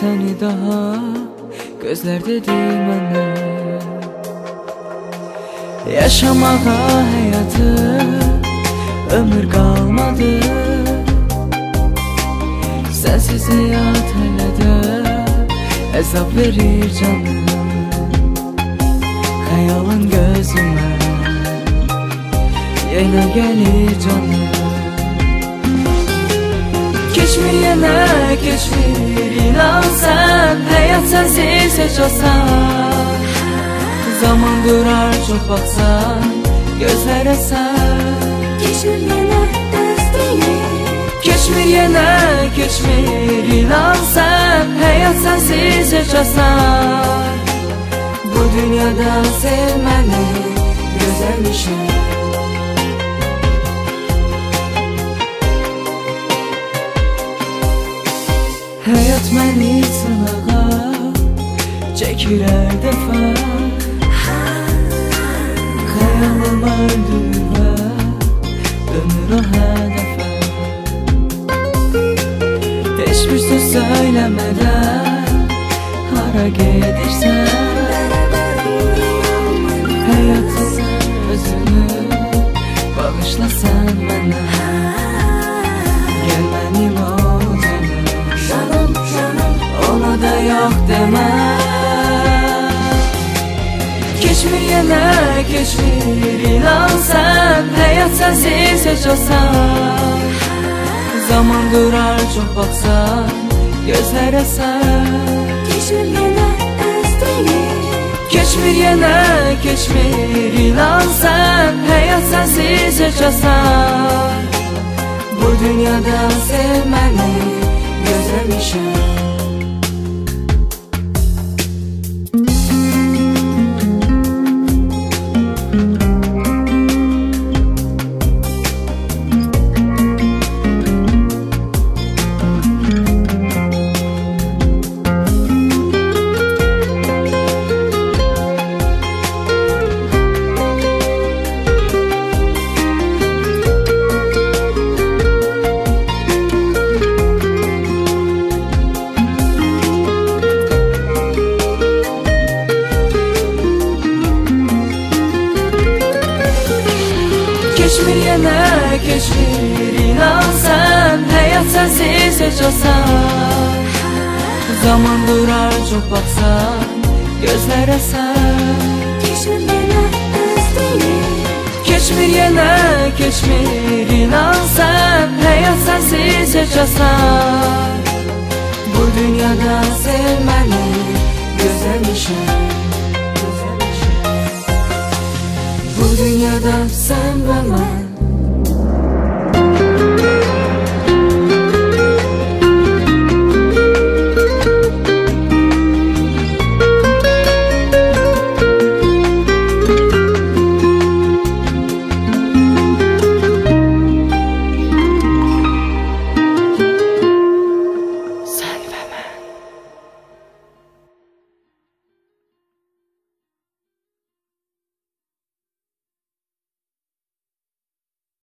səni daha gözlər dedi mənə. Yaşamağa həyatı ömür qalmadı, sənsiz həyat hələ də əzab verir canım. Xəyalın gözümə yenə gəlir canım. Keçmir yenə, keçmir inan sən, həyat sənsiz heç olsan. Zaman durar çox baxsan gözlərə sən. Keçmir yenə dəstəyir, keçmir yenə, keçmir inan sən, həyat sənsiz heç olsan. Bu dünyada sevməni gözəlmişəm. Həyat məni sınağa çəkir hər dəfə, xəyalım öldürmə ömür o hədəfə. Heç bir söz söyləmədən hara gedirsən, həyatın özünü bağışla sən mənə. Gəl mənim o ona da yox demə. Keçmir yenə, keçmir inan sən, həyat sənsiz heç olsan. Zaman durar çox baxsan gözlərə sən. keçmir yenə dəstəyir, Keçmir yenə, keçmir inan sən, həyat sənsiz heç olsan. Bu dünyada sevməni gözləmişəm. Keçmir yenə, keçmir inan sən, həyat sənsiz heç olsan. Zaman durar çox baxsan gözlərə sən. keçmir yenə dəstəyir, Keçmir yenə, keçmir inan sən, həyat sənsiz heç olsan. Bu dünyada sevməni gözləmişəm. Bu dünyada sən və mən